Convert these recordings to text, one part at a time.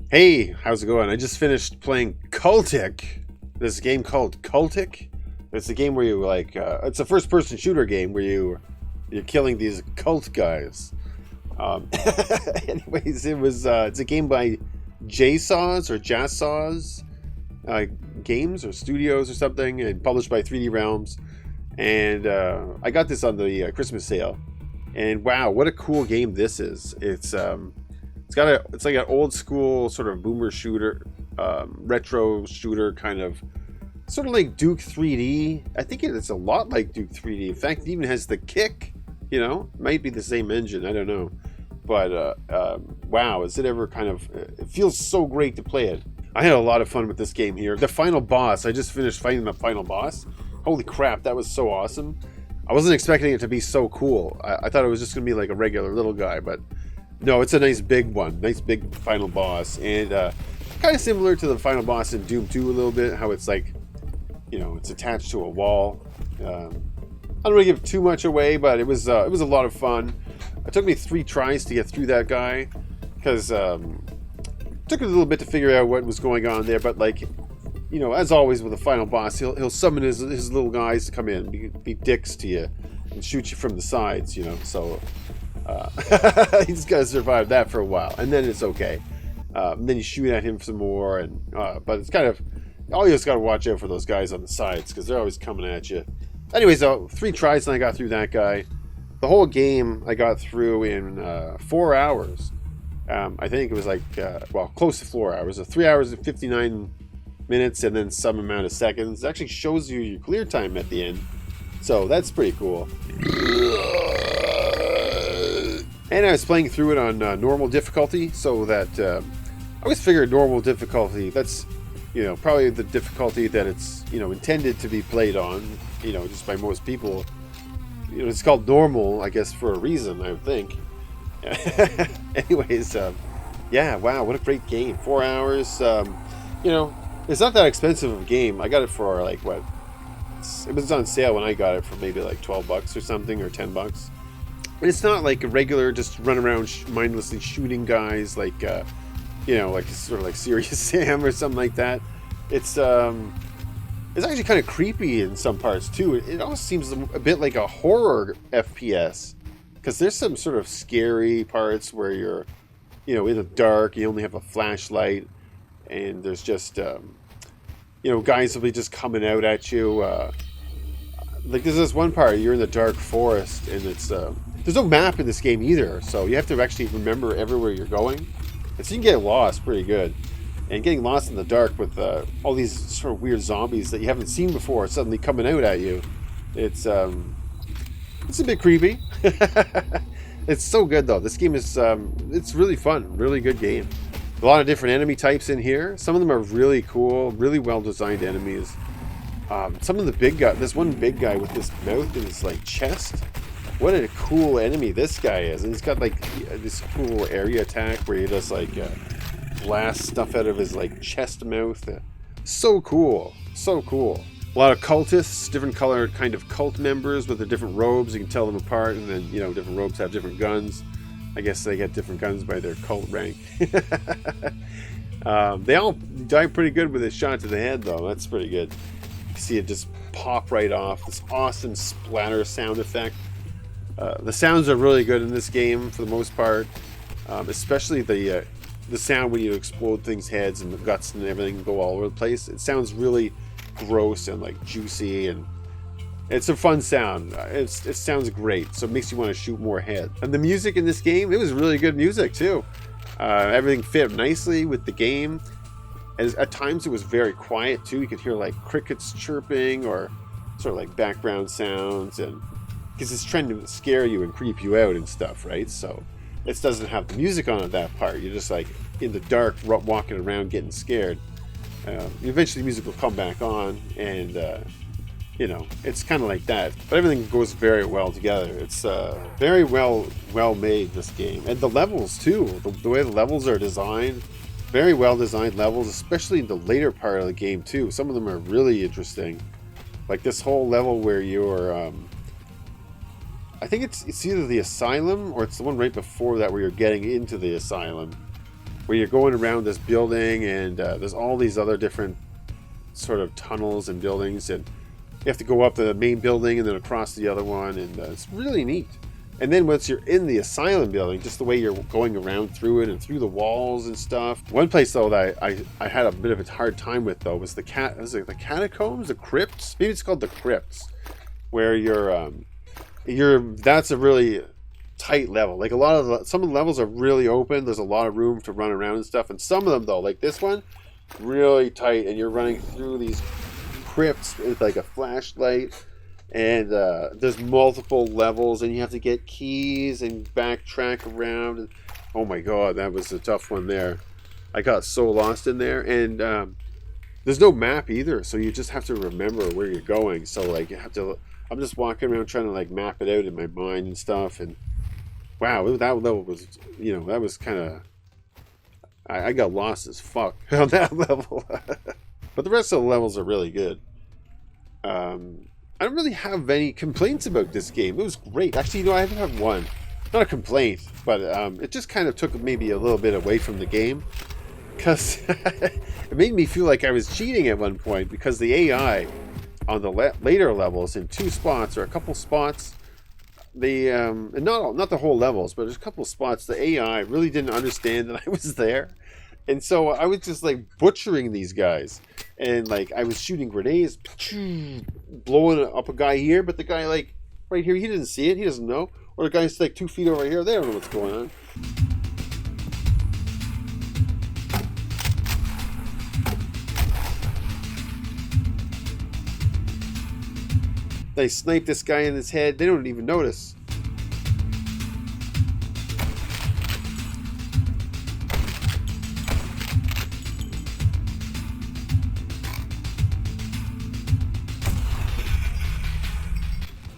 Hey, how's it going? I just finished playing Cultic. This game called Cultic. It's a game where you it's a first-person shooter game where you're killing these cult guys. Um, anyways, it's a game by JSaws or JSaws uh, Games or Studios or something, and published by 3D Realms. And I got this on the Christmas sale, and wow, what a cool game this is! It's like an old school sort of boomer shooter, retro shooter kind of, sort of like Duke 3D. I think it's a lot like Duke 3D. In fact, it even has the kick. Might be the same engine. I don't know, but wow, is it ever kind of? It feels so great to play it. I had a lot of fun with this game here. The final boss. I just finished fighting the final boss. Holy crap, that was so awesome. I wasn't expecting it to be so cool. I thought it was just gonna be like a regular little guy, but no, it's a nice big one, nice big final boss, and kind of similar to the final boss in Doom 2 a little bit. How it's like, it's attached to a wall. I don't really give too much away, but it was a lot of fun. It took me 3 tries to get through that guy because it took a little bit to figure out what was going on there. But as always with the final boss, he'll summon his little guys to come in, be dicks to you, and shoot you from the sides. So. He's got to survive that for a while, and then it's okay. Then you shoot at him some more, but it's kind of all you just got to watch out for those guys on the sides because they're always coming at you. Anyways, 3 tries and I got through that guy. The whole game I got through in 4 hours. I think it was close to 4 hours. 3 hours and 59 minutes, and then some amount of seconds. It actually shows you your clear time at the end, so that's pretty cool. And I was playing through it on normal difficulty, so that I always figured normal difficulty, that's probably the difficulty that it's intended to be played on, just by most people. It's called normal, I guess, for a reason, I would think. Anyways, yeah, wow, what a great game. 4 hours. It's not that expensive of a game. I got it for it was on sale when I got it for maybe like $12 or something, or $10. But it's not like a regular just run around mindlessly shooting guys like sort of like Serious Sam or something like that. It's actually kind of creepy in some parts too. It almost seems a bit like a horror FPS because there's some sort of scary parts where you're in the dark. You only have a flashlight, and there's just guys will be just coming out at you. There's this one part you're in the dark forest, and it's there's no map in this game either, so you have to actually remember everywhere you're going, and so you can get lost pretty good. And getting lost in the dark with all these sort of weird zombies that you haven't seen before suddenly coming out at you, it's a bit creepy. It's so good though. This game is it's really fun, really good game. A lot of different enemy types in here. Some of them are really cool, really well designed enemies. Some of the big guy, this one big guy with this mouth in his chest. What a cool enemy this guy is. And he's got this cool area attack where he does blast stuff out of his chest mouth. So cool. So cool. A lot of cultists, different colored kind of cult members with the different robes. You can tell them apart, and then different robes have different guns. I guess they get different guns by their cult rank. They all die pretty good with a shot to the head though. That's pretty good. You see it just pop right off. This awesome splatter sound effect. The sounds are really good in this game for the most part, especially the sound when you explode things' heads and the guts and everything go all over the place. It sounds really gross and juicy, and it's a fun sound. It sounds great, so it makes you want to shoot more heads. And the music in this game, it was really good music too. Everything fit nicely with the game. And at times it was very quiet too. You could hear crickets chirping or sort of background sounds, and because it's trying to scare you and creep you out and stuff, right? So it doesn't have the music on at that part. You're just in the dark, walking around getting scared. Eventually the music will come back on, and it's kind of like that. But everything goes very well together. It's very well made, this game. And the levels too, the way the levels are designed, very well designed levels, especially in the later part of the game too. Some of them are really interesting. Like this whole level where you're I think it's either the asylum or it's the one right before that where you're getting into the asylum. where you're going around this building, and there's all these other different sort of tunnels and buildings, and you have to go up the main building and then across the other one, and it's really neat. And then once you're in the asylum building, just the way you're going around through it and through the walls and stuff. One place though that I had a bit of a hard time with though was the catacombs, the crypts. Maybe it's called the crypts, where that's a really tight level. Like some of the levels are really open. There's a lot of room to run around and stuff. And some of them though, like this one, really tight, and you're running through these crypts with like a flashlight. And there's multiple levels, and you have to get keys and backtrack around. And, oh my god, that was a tough one there. I got so lost in there, and there's no map either, so you just have to remember where you're going. So like I'm just walking around trying to like map it out in my mind and stuff. And wow, that level was, that was kind of, I got lost as fuck on that level. But the rest of the levels are really good. I don't really have any complaints about this game. It was great. Actually, I even have one. Not a complaint, but it just kind of took maybe a little bit away from the game. Because it made me feel like I was cheating at one point, because the AI on the later levels in two spots or a couple spots, and not the whole levels, but there's a couple spots, the AI really didn't understand that I was there. And so I was just like butchering these guys, and like I was shooting grenades, blowing up a guy here, but the guy like right here, he didn't see it, he doesn't know. Or the guy's like 2 feet over here, they don't know what's going on. They snipe this guy in his head, they don't even notice.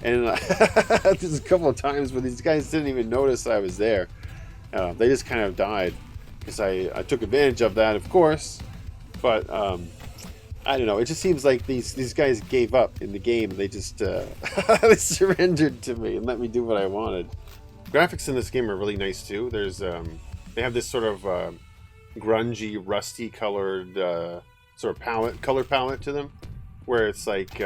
And there's a couple of times where these guys didn't even notice I was there. They just kind of died, because I took advantage of that, of course. But I don't know. It just seems like these guys gave up in the game. They just they surrendered to me and let me do what I wanted. Graphics in this game are really nice too. There's they have this sort of grungy, rusty colored sort of color palette to them, where it's like.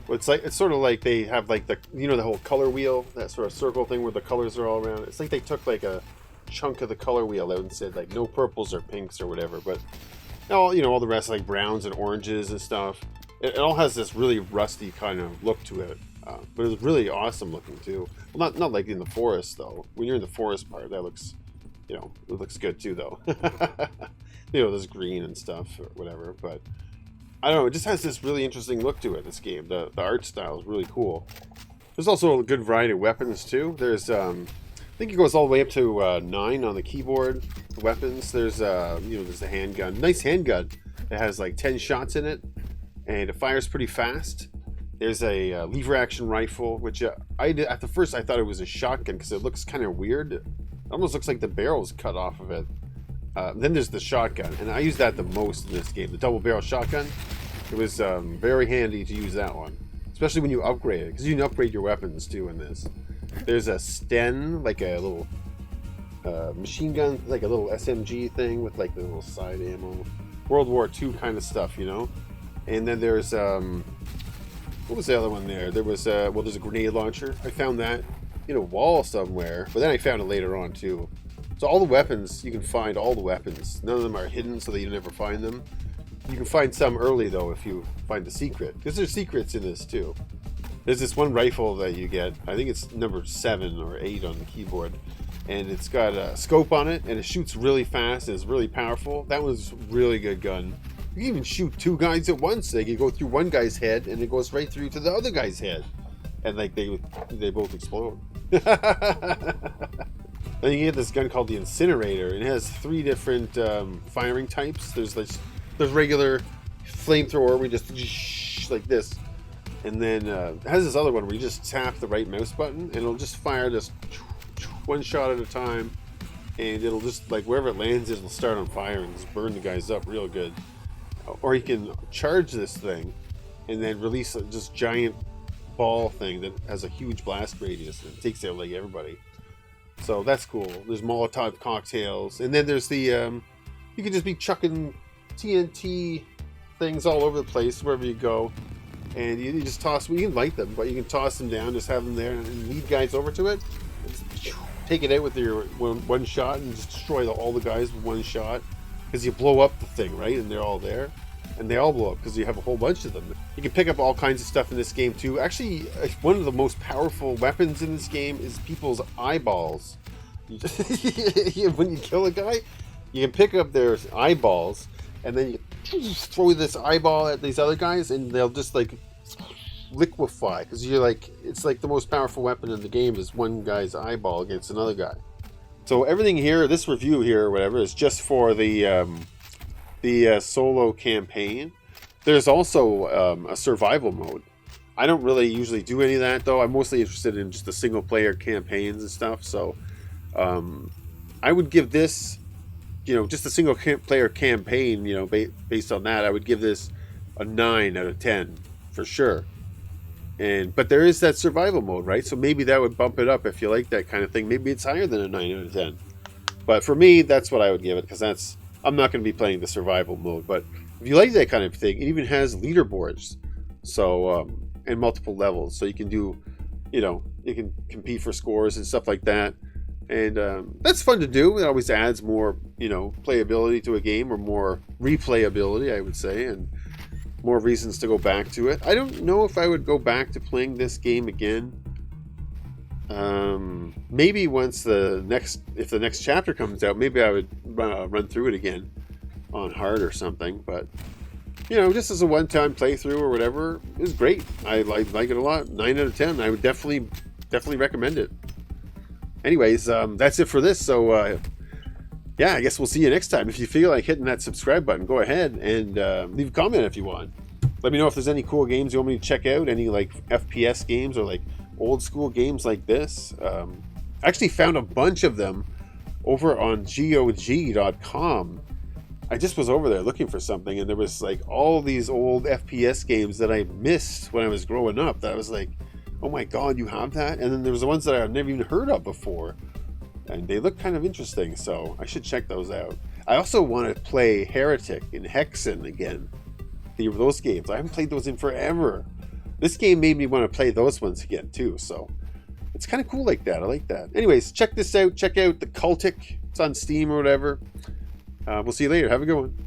It's sort of like they have like the whole color wheel, that sort of circle thing where the colors are all around. It's like they took like a chunk of the color wheel out and said like no purples or pinks or whatever, but all the rest like browns and oranges and stuff. It all has this really rusty kind of look to it, but it's really awesome looking too. Well, not like in the forest though. When you're in the forest part, that looks, it looks good too though. There's green and stuff or whatever, but. I don't know, it just has this really interesting look to it, this game. The art style is really cool. There's also a good variety of weapons, too. There's, I think it goes all the way up to 9 on the keyboard, the weapons. There's, there's a handgun. Nice handgun. It has, like, 10 shots in it, and it fires pretty fast. There's a lever-action rifle, which at the first I thought it was a shotgun, because it looks kind of weird. It almost looks like the barrel's cut off of it. Then there's the shotgun, and I use that the most in this game. The double barrel shotgun. It was very handy to use that one, especially when you upgrade it, because you can upgrade your weapons too in this. There's a Sten, like a little machine gun, like a little SMG thing with like the little side ammo, World War II kind of stuff, And then there's what was the other one there? There was there's a grenade launcher. I found that in a wall somewhere, but then I found it later on too. So all the weapons, you can find all the weapons. None of them are hidden so that you never find them. You can find some early, though, if you find the secret. Because there's secrets in this, too. There's this one rifle that you get. I think it's number 7 or 8 on the keyboard. And it's got a scope on it, and it shoots really fast, and it's really powerful. That one's a really good gun. You can even shoot 2 guys at once. They can go through one guy's head, and it goes right through to the other guy's head. And, like, they both explode. Then you get this gun called the Incinerator, and it has 3 different firing types. There's regular flamethrower where we just like this, and then it has this other one where you just tap the right mouse button, and it'll just fire just one shot at a time, and it'll just like wherever it lands, it'll start on fire and just burn the guys up real good. Or you can charge this thing, and then release a just giant ball thing that has a huge blast radius and it takes out like everybody. So that's cool. There's Molotov cocktails, and then there's the you can just be chucking TNT things all over the place wherever you go, and you just toss. Well, you can light them, but you can toss them down, just have them there, and lead guys over to it. Just take it out with your one shot, and just destroy all the guys with one shot, because you blow up the thing, right? And they're all there, and they all blow up because you have a whole bunch of them. You can pick up all kinds of stuff in this game too. Actually, one of the most powerful weapons in this game is people's eyeballs. When you kill a guy, you can pick up their eyeballs, and then you throw this eyeball at these other guys, and they'll just like liquefy, because you're like, it's like the most powerful weapon in the game is one guy's eyeball against another guy. So everything here, this review here or whatever, is just for the solo campaign. There's also a survival mode. I don't really usually do any of that though. I'm mostly interested in just the single player campaigns and stuff. So I would give this, just a single player campaign, based on that, I would give this a 9 out of 10 for sure. But there is that survival mode, right? So maybe that would bump it up if you like that kind of thing. Maybe it's higher than a 9 out of 10. But for me, that's what I would give it, because I'm not going to be playing the survival mode. But if you like that kind of thing, it even has leaderboards, so and multiple levels, so you can do, you can compete for scores and stuff like that. And that's fun to do. It always adds more, playability to a game, or more replayability, I would say, and more reasons to go back to it. I don't know if I would go back to playing this game again. Maybe once if the next chapter comes out, maybe I would run through it again on hard or something. But just as a one-time playthrough or whatever, it was great. I like it a lot. 9 out of 10. I would definitely recommend it. Anyways, that's it for this. So yeah, I guess we'll see you next time. If you feel like hitting that subscribe button, go ahead and leave a comment if you want. Let me know if there's any cool games you want me to check out, any like FPS games or like old school games like this. I actually found a bunch of them over on GOG.com. I just was over there looking for something, and there was like all these old FPS games that I missed when I was growing up, that I was like, oh my god, you have that? And then there was the ones that I've never even heard of before, and they look kind of interesting, so I should check those out. I also want to play Heretic and Hexen again. Those games, I haven't played those in forever. This game made me want to play those ones again too, so it's kind of cool like that. I like that. Anyways, check this out. Check out the Cultic. It's on Steam or whatever. We'll see you later. Have a good one.